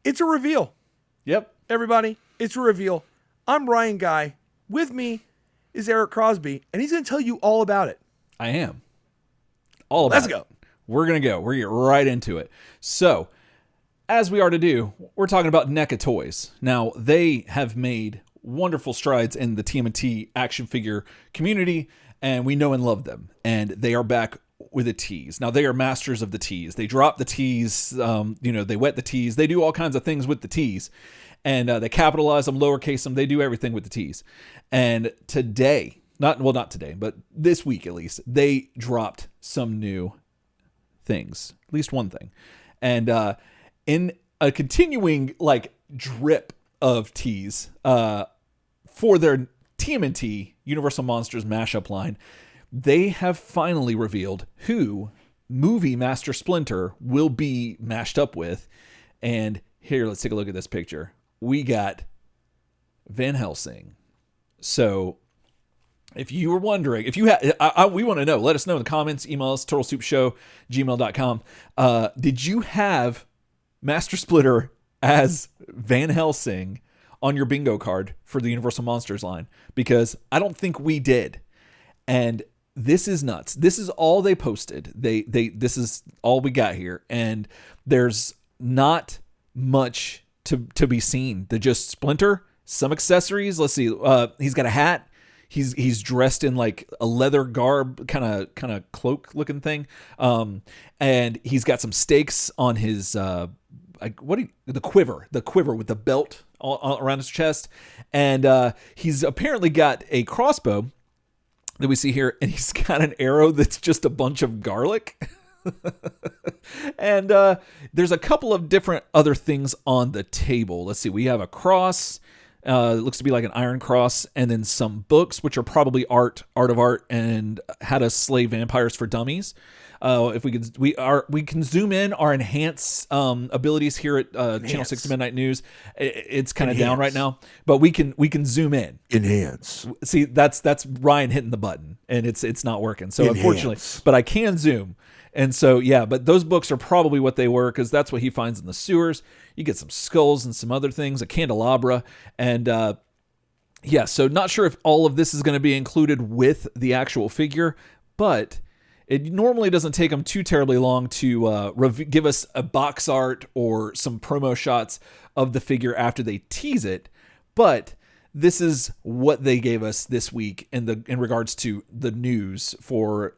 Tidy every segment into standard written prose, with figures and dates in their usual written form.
It's a reveal. Yep. Everybody, it's a reveal. I'm Ryan Guy. With me is Eric Crosby, and he's going to tell you all about it. I am. All Let's about it. go. We're going to go. We're going to get right into it. So, as we are to do, we're talking about Neca Toys. Now, they have made wonderful strides in the TMNT action figure community, and we know and love them. And they are back with a tease. Now, they are masters of the tease. They drop the tease, they wet the tease. They do all kinds of things with the tease. And they capitalize them, lowercase them. They do everything with the tease. And today, not today, but this week at least, they dropped some new things, at least one thing. And in a continuing drip of tease for their TMNT Universal Monsters mashup line, they have finally revealed who movie Master Splinter will be mashed up with. And here, let's take a look at this picture. We got Van Helsing. So if you were wondering, if you had, we want to know, let us know in the comments, email us, turtlesoupshow@gmail.com. Did you have Master Splitter as Van Helsing on your bingo card for the Universal Monsters line? Because I don't think we did. And this is nuts. This is all they posted. This is all we got here. And there's not much to be seen. They're just Splinter, some accessories. Let's see. He's got a hat. He's dressed in like a leather garb, kind of cloak looking thing. And he's got some stakes on his the quiver with the belt all around his chest, and he's apparently got a crossbow that we see here, and he's got an arrow that's just a bunch of garlic. And there's a couple of different other things on the table. Let's see. We have a cross. It looks to be like an iron cross, and then some books, which are probably art of art, and how to slay vampires for dummies. If we can zoom in our enhance abilities here at Channel 60 Midnight News. It's kind of down right now, but we can zoom in. Enhance. See, that's Ryan hitting the button, and it's not working. So Enhance. Unfortunately, but I can zoom. And so, yeah, but those books are probably what they were, because that's what he finds in the sewers. You get some skulls and some other things, a candelabra. And so not sure if all of this is going to be included with the actual figure, but it normally doesn't take them too terribly long to give us a box art or some promo shots of the figure after they tease it. But this is what they gave us this week in regards to the news for,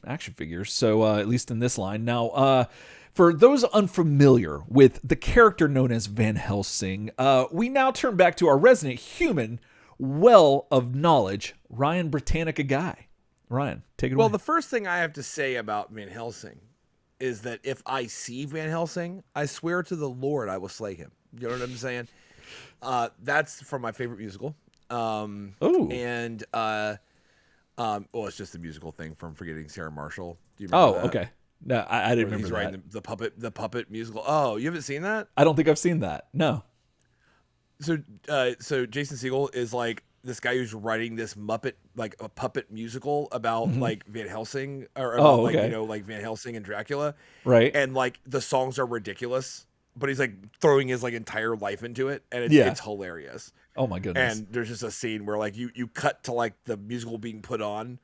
action figures. So at least in this line. Now, for those unfamiliar with the character known as Van Helsing, we now turn back to our resident human well of knowledge, Ryan Britannica Guy. Ryan, take it away. Well, the first thing I have to say about Van Helsing is that if I see Van Helsing, I swear to the Lord I will slay him. You know what I'm saying? That's from my favorite musical. And it's just the musical thing from Forgetting Sarah Marshall. Do you remember that? Okay. No, I didn't remember he's that. writing the puppet musical. Oh, you haven't seen that? I don't think I've seen that. No. So Jason Segel is like this guy who's writing this a puppet musical about like Van Helsing or about like Van Helsing and Dracula. Right. And like the songs are ridiculous, but he's like throwing his like entire life into it, and it's hilarious. Oh my goodness. And there's just a scene where like you cut to like the musical being put on,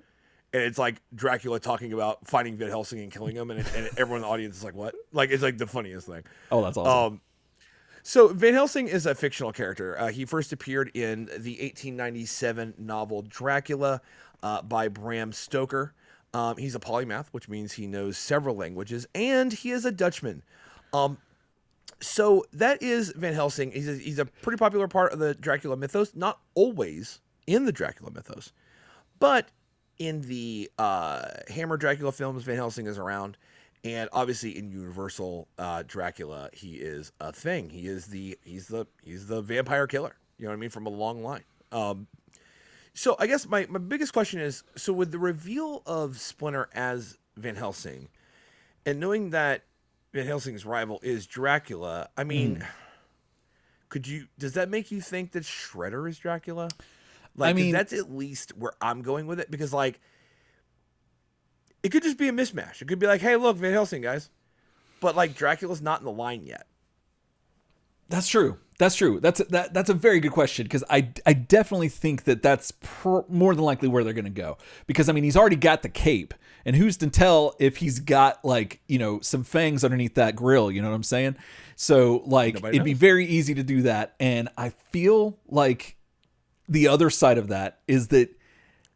and it's like Dracula talking about finding Van Helsing and killing him, and everyone in the audience is like, what? Like, it's like the funniest thing. Oh, that's awesome. So Van Helsing is a fictional character. He first appeared in the 1897 novel Dracula by Bram Stoker. He's a polymath, which means he knows several languages, and he is a Dutchman. So that is Van Helsing. He's a pretty popular part of the Dracula mythos, not always in the Dracula mythos, but in the Hammer Dracula films, Van Helsing is around. And obviously in Universal Dracula, he is a thing. He's the vampire killer. You know what I mean? From a long line. So I guess my biggest question is, so with the reveal of Splinter as Van Helsing, and knowing that Van Helsing's rival is Dracula, I mean, does that make you think that Shredder is Dracula? Like, I mean, that's at least where I'm going with it, because like, it could just be a mismatch. It could be like, hey, look, Van Helsing, guys. But like, Dracula's not in the line yet. That's true. That's true. That's a very good question, because I definitely think that that's more than likely where they're going to go, because I mean he's already got the cape, and who's to tell if he's got like some fangs underneath that grill, you know what I'm saying? So like Nobody it'd be knows. very easy to do that, and I feel like the other side of that is that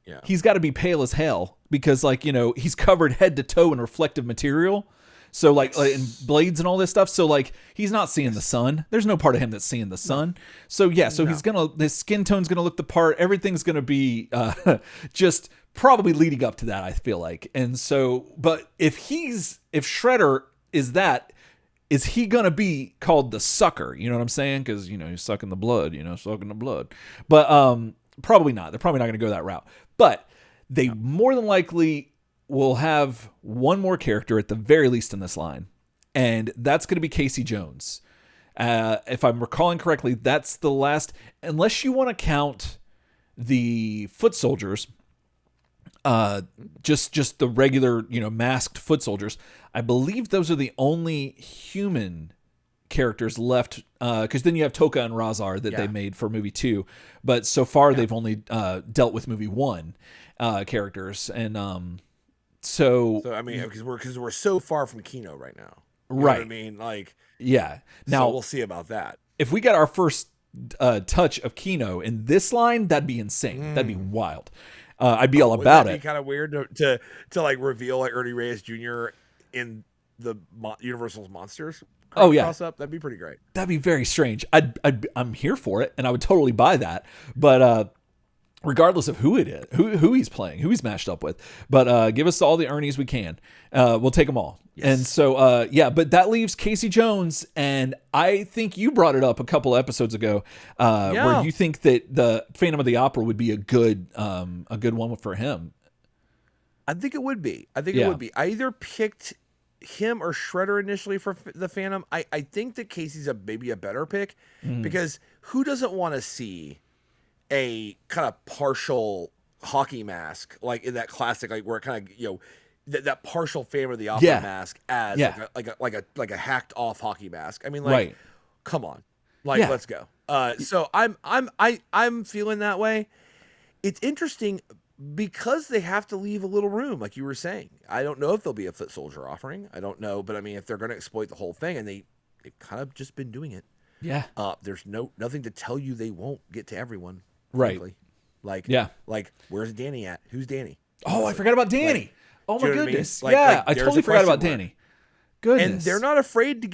Yeah. he's got to be pale as hell, because like he's covered head to toe in reflective material, so like and blades and all this stuff, so like he's not seeing the sun. There's no part of him that's seeing the sun. So yeah, so he's gonna, his skin tone's gonna look the part, everything's gonna be just probably leading up to that, I feel like. And so, but if Shredder is that, is he gonna be called the sucker? You know what I'm saying? Because he's sucking the blood, sucking the blood. But probably not. They're probably not gonna go that route. But they more than likely will have one more character at the very least in this line, and that's going to be Casey Jones. If I'm recalling correctly, that's the last, unless you want to count the foot soldiers, just the regular masked foot soldiers. I believe those are the only human characters left, because then you have Toka and Razar that they made for movie 2, but so far they've only dealt with movie 1 characters, and so I mean, because we're so far from Kino right now. You know right. what I mean, like, Yeah. Now so we'll see about that. if we got our first touch of Kino in this line, that'd be insane. That'd be wild. I'd be all about Would that it. be kind of weird to like reveal like Ernie Reyes Jr. in the Universal's Monsters? Oh yeah, Cross up. That'd be pretty great. that'd be very strange. I'm here for it, and I would totally buy that. But regardless of who it is, who he's playing, who he's matched up with, but give us all the Ernies we can. We'll take them all. Yes. And so yeah, but that leaves Casey Jones, and I think you brought it up a couple episodes ago, where you think that the Phantom of the Opera would be a good one for him. I think it would be. I would be. I either picked him or Shredder initially for the Phantom. I think that Casey's maybe a better pick, because who doesn't want to see a kind of partial hockey mask, like in that classic, like where it kind of that partial Phantom of the Opera mask as like a hacked off hockey mask. I mean, like, come on, like let's go. So I'm feeling that way. It's interesting because they have to leave a little room, like you were saying. I don't know if there'll be a foot soldier offering. I don't know, but I mean, if they're going to exploit the whole thing, and they've kind of just been doing it. Yeah. There's nothing to tell you they won't get to everyone. Right. Frankly. Like, like, where's Danny at? Who's Danny? Oh, I forgot about Danny. Like, oh my you know what I mean? goodness. Like, yeah, I there's totally a forgot about question mark. Danny. Goodness. And they're not afraid to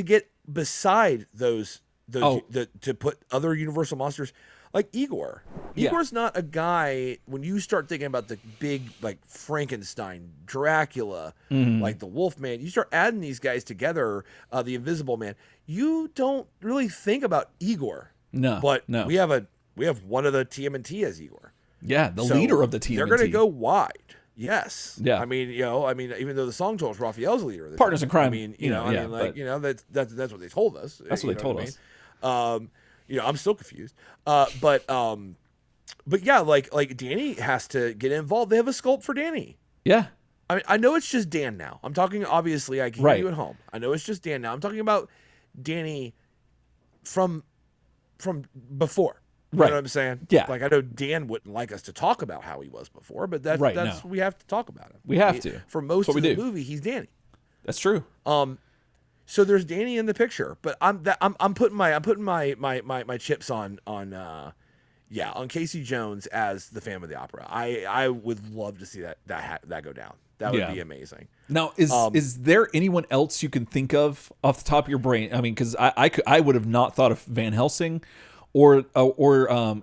get beside those to put other Universal monsters like Igor. Igor's not a guy, when you start thinking about the big, like, Frankenstein, Dracula, like the Wolfman, you start adding these guys together, the Invisible Man, you don't really think about Igor. No. But no. we have one of the TMNT as Igor. Yeah, the So leader of the TMNT. They're going to go wide. Yes. Yeah. I mean, even though the song told us Raphael's the leader of the Partners team, in crime. I mean, that's what they told us. That's what they told us. I'm still confused. But yeah, like Danny has to get involved. They have a sculpt for Danny. Yeah. I mean, I know it's just Dan now. I'm talking, obviously, I can hear you at home. I know it's just Dan now. I'm talking about Danny from before. You know what I'm saying? Yeah. Like, I know Dan wouldn't like us to talk about how he was before, but that's we have to talk about him. We have to. For most of we the do. movie, he's Danny. That's true. So there's Danny in the picture, but I'm putting my chips on Casey Jones as the Phantom of the Opera. I would love to see that go down. That would be amazing. Now, is there anyone else you can think of off the top of your brain? I mean, because I would have not thought of Van Helsing or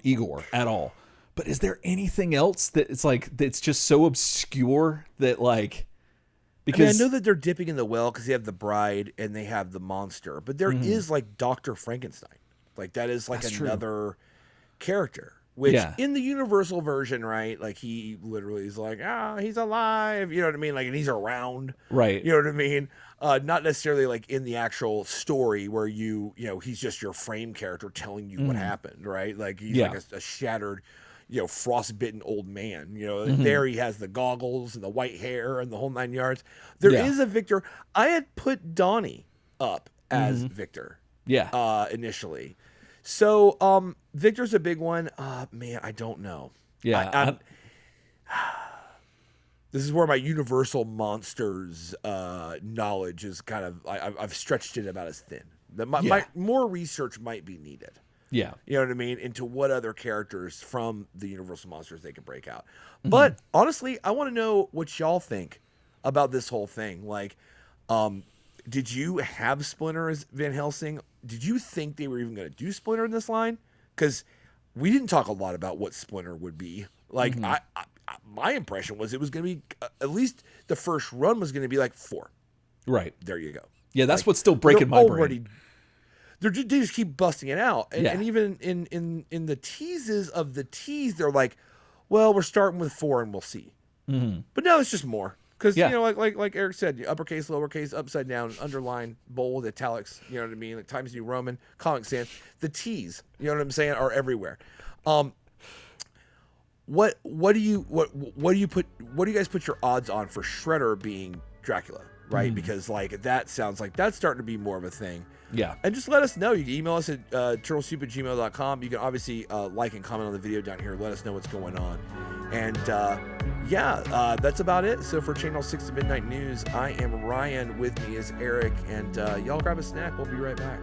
Igor at all. But is there anything else that it's like that's just so obscure that like? Because I know that they're dipping in the well because they have the bride and they have the monster, but there is like Dr. Frankenstein. Like, that is like another character, which in the Universal version, right? Like, he literally is like, he's alive. You know what I mean? Like, and he's around. Right. You know what I mean? Not necessarily like in the actual story where he's just your frame character telling you what happened, right? Like, he's like a shattered, frostbitten old man. There he has the goggles and the white hair and the whole 9 yards. There is a Victor. I had put Donnie up as Victor Yeah. initially. So Victor's a big one. Man, I don't know. Yeah. This is where my Universal Monsters knowledge is kind of I've stretched it about as thin. My more research might be needed. Yeah. You know what I mean? Into what other characters from the Universal Monsters they can break out. But honestly, I want to know what y'all think about this whole thing. Like, did you have Splinter as Van Helsing? Did you think they were even going to do Splinter in this line? Because we didn't talk a lot about what Splinter would be. Like, my impression was it was going to be at least the first run was going to be like 4. Right. There you go. Yeah, that's what's still breaking my brain. They just keep busting it out, and, Yeah. and even in the teases of the tease, they're like, "Well, we're starting with 4, and we'll see." But now it's just more because Yeah. you know, like Eric said, uppercase, lowercase, upside down, underline, bold, italics. You know what I mean? Like Times New Roman, Comic Sans. The teas, you know what I'm saying, are everywhere. What do you guys put your odds on for Shredder being Dracula? Right, because like that sounds like that's starting to be more of a thing. Yeah. And just let us know. You can email us at turtlesoup@gmail.com. You can obviously like and comment on the video down here. Let us know what's going on. And that's about it. So for Channel 6 to Midnight News, I am Ryan. With me is Eric. And y'all grab a snack. We'll be right back.